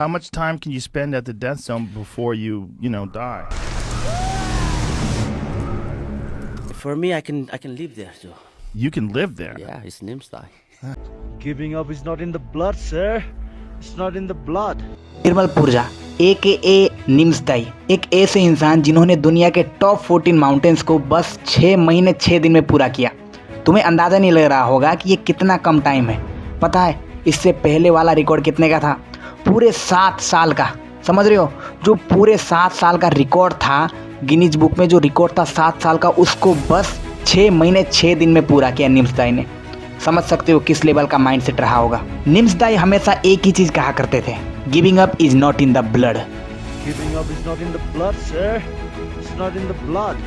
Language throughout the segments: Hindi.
How much time can you spend at the death zone before you die? For me, I can live there too. You can live there. Yeah, it's Nimsdai. Giving up is not in the blood, sir. It's not in the blood. निर्मल पुरजा AKA निम्सदाई एक ऐसे इंसान जिन्होंने दुनिया के टॉप 14 माउंटेन्स को बस 6 महीने 6 दिन में पूरा किया। तुम्हें अंदाज़ा नहीं लग रहा होगा कि ये कितना कम टाइम है। पता है इससे पहले वाला रिकॉर्ड कितने का था? पूरे 7 साल का। समझ रहे हो? जो पूरे 7 साल का रिकॉर्ड था गिनीज बुक में, जो रिकॉर्ड था 7 साल का, उसको बस 6 महीने 6 दिन में पूरा किया निम्सदाई ने। समझ सकते हो किस लेवल का माइंडसेट रहा होगा। निम्सदाई हमेशा एक ही चीज़ कहा करते थे, giving up is not in the blood. Giving up is not in the blood, sir. It's not in the blood.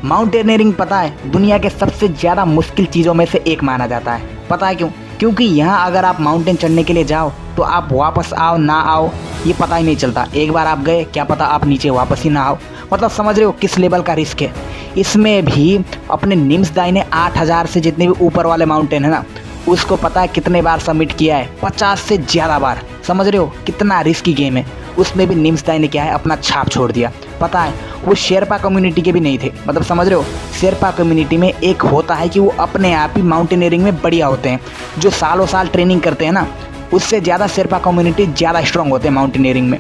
Mountaineering पता है दुनिया के सबसे ज़्यादा मुश्किल चीज़ों में से एक माना जाता है। पता है क्यों? क्योंकि यहाँ अगर आप माउंटेन चढ़ने के लिए जाओ तो आप वापस आओ ना आओ ये पता ही नहीं चलता। एक बार आप गए क्या पता आप नीचे वापस ही ना आओ। मतलब समझ रहे हो किस लेवल का रिस्क है। इसमें भी अपने निम्सदाई ने 8000 से जितने भी ऊपर वाले माउंटेन है ना, उसको पता है कितने बार सबमिट किया है? 50 से ज़्यादा बार। समझ रहे हो कितना रिस्की गेम है। उसमें भी निम्सदाई ने क्या है अपना छाप छोड़ दिया। पता है वो शेरपा कम्युनिटी के भी नहीं थे। मतलब समझ रहे हो शेरपा कम्युनिटी में एक होता है कि वो अपने आप ही माउंटेनियरिंग में बढ़िया होते हैं, जो सालों साल ट्रेनिंग करते हैं ना, उससे ज़्यादा शेरपा कम्युनिटी ज़्यादा स्ट्रांग होते हैं माउंटेनियरिंग में।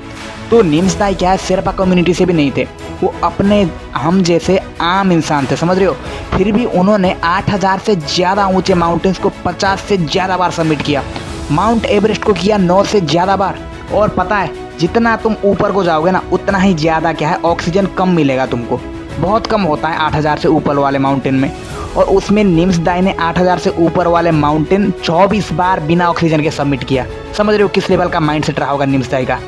तो निम्सदाई क्या है शेरपा कम्युनिटी से भी नहीं थे, वो अपने हम जैसे आम इंसान थे। समझ रहे हो? फिर भी उन्होंने 8000 से ज़्यादा ऊंचे माउंटेन्स को 50 से ज़्यादा बार सबमिट किया। माउंट एवरेस्ट को किया 9 से ज़्यादा बार। और पता है जितना तुम ऊपर को जाओगे ना उतना ही ज़्यादा क्या है ऑक्सीजन कम मिलेगा तुमको। बहुत कम होता है 8000 से ऊपर वाले माउंटेन में। और उसमें निम्सदाई ने 8000 से ऊपर वाले माउंटेन 24 बार बिना ऑक्सीजन के सबमिट किया। समझ रहे हो किस लेवल का माइंडसेट रहा होगा निम्सदाई का।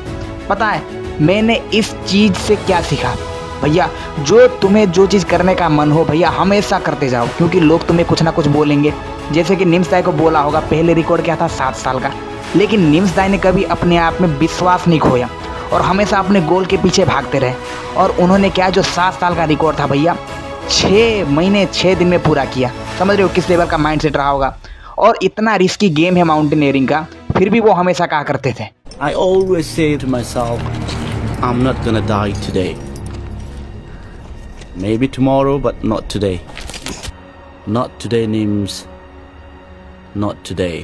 पता है मैंने इस चीज़ से क्या सीखा? भैया जो तुम्हें जो चीज़ करने का मन हो भैया हमेशा करते जाओ, क्योंकि लोग तुम्हें कुछ ना कुछ बोलेंगे। जैसे कि निम्सदाई को बोला होगा पहले रिकॉर्ड क्या था 7 साल का, लेकिन निम्सदाई ने कभी अपने आप में विश्वास नहीं खोया और हमेशा अपने गोल के पीछे भागते रहे। और उन्होंने क्या जो 7 साल का रिकॉर्ड था भैया 6 महीने 6 दिन में पूरा किया। समझ रहे हो किस लेवल का माइंडसेट रहा होगा। और इतना रिस्की गेम है माउंटेनियरिंग का, फिर भी वो हमेशा कहा करते थे, I always say to myself, I'm not gonna die today. Maybe tomorrow, but not today. Not today, Nims. Not today.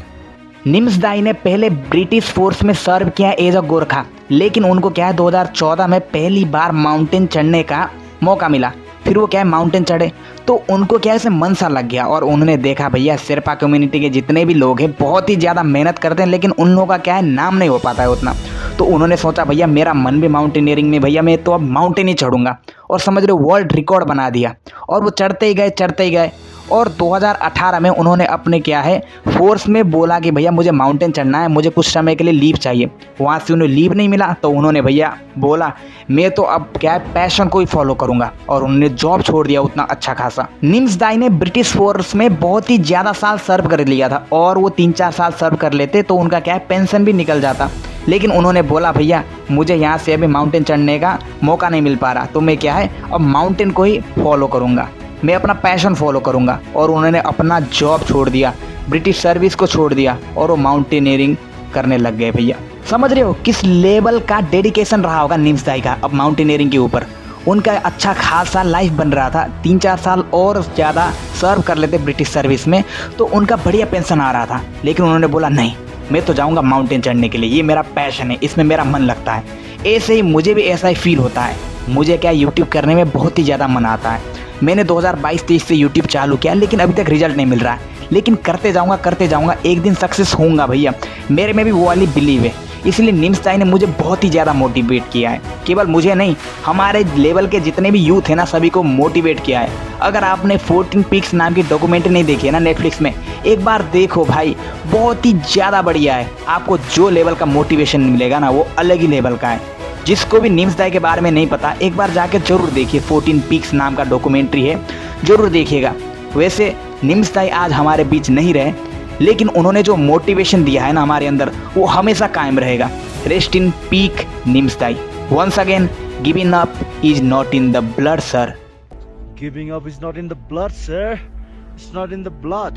निम्सदाई ने पहले ब्रिटिश फोर्स में सर्व किया एज अ गोरखा, लेकिन उनको क्या है 2014 में पहली बार माउंटेन चढ़ने का मौका मिला। फिर वो क्या है माउंटेन चढ़े तो उनको क्या है इसे मन सा लग गया और उन्होंने देखा भैया शेरपा कम्युनिटी के जितने भी लोग हैं बहुत ही ज़्यादा मेहनत करते हैं, लेकिन उन लोगों का क्या है नाम नहीं हो पाता है उतना। तो उन्होंने सोचा भैया मेरा मन भी माउंटेनियरिंग में, भैया मैं तो अब माउंटेन ही चढ़ूँगा। और समझ रहे हो वर्ल्ड रिकॉर्ड बना दिया। और वो चढ़ते ही गए। और 2018 में उन्होंने अपने क्या है फोर्स में बोला कि भैया मुझे माउंटेन चढ़ना है, मुझे कुछ समय के लिए लीव चाहिए। वहाँ से उन्हें लीव नहीं मिला तो उन्होंने भैया बोला मैं तो अब क्या है पैशन को ही फॉलो करूँगा, और उन्होंने जॉब छोड़ दिया उतना अच्छा खासा। निम्सदाई ने ब्रिटिश फोर्स में बहुत ही ज़्यादा साल सर्व कर लिया था, और वो 3-4 साल सर्व कर लेते तो उनका क्या है पेंशन भी निकल जाता। लेकिन उन्होंने बोला भैया मुझे यहाँ से अभी माउंटेन चढ़ने का मौका नहीं मिल पा रहा, तो मैं क्या है अब माउंटेन को ही फॉलो करूँगा, मैं अपना पैशन फॉलो करूँगा। और उन्होंने अपना जॉब छोड़ दिया, ब्रिटिश सर्विस को छोड़ दिया और वो माउंटेनियरिंग करने लग गए भैया। समझ रहे हो किस लेवल का डेडिकेशन रहा होगा निम्सदाई का अब माउंटेनियरिंग के ऊपर। उनका अच्छा खासा लाइफ बन रहा था, 3-4 साल और ज़्यादा सर्व कर लेते ब्रिटिश सर्विस में तो उनका बढ़िया पेंशन आ रहा था। लेकिन उन्होंने बोला नहीं मैं तो जाऊँगा माउंटेन चढ़ने के लिए, ये मेरा पैशन है, इसमें मेरा मन लगता है। ऐसे ही मुझे भी ऐसा ही फील होता है। मुझे क्या यूट्यूब करने में बहुत ही ज़्यादा मन आता है। मैंने 2022-23 से यूट्यूब चालू किया लेकिन अभी तक रिजल्ट नहीं मिल रहा है, लेकिन करते जाऊँगा, एक दिन सक्सेस होऊंगा भैया। मेरे में भी वो वाली बिलीव है। इसलिए निम्सदाई ने मुझे बहुत ही ज़्यादा मोटिवेट किया है। केवल मुझे नहीं, हमारे लेवल के जितने भी यूथ हैं ना सभी को मोटिवेट किया है। अगर आपने 14 पीक्स नाम की डॉक्यूमेंट्री नहीं देखी है ना नेटफ्लिक्स में, एक बार देखो भाई, बहुत ही ज़्यादा बढ़िया है। आपको जो लेवल का मोटिवेशन मिलेगा ना वो अलग ही लेवल का है। जिसको भी निम्सदाई के बारे में नहीं पता एक बार जाके जरूर देखिए, 14 पीक्स नाम का डॉक्यूमेंट्री है, जरूर देखिएगा। वैसे निम्सदाई आज हमारे बीच नहीं रहे, लेकिन उन्होंने जो मोटिवेशन दिया है ना हमारे अंदर वो हमेशा कायम रहेगा। Rest in peace Nimsdai. Once again giving up is not in the blood sir. Giving up is not in the blood, sir. It's not in the blood.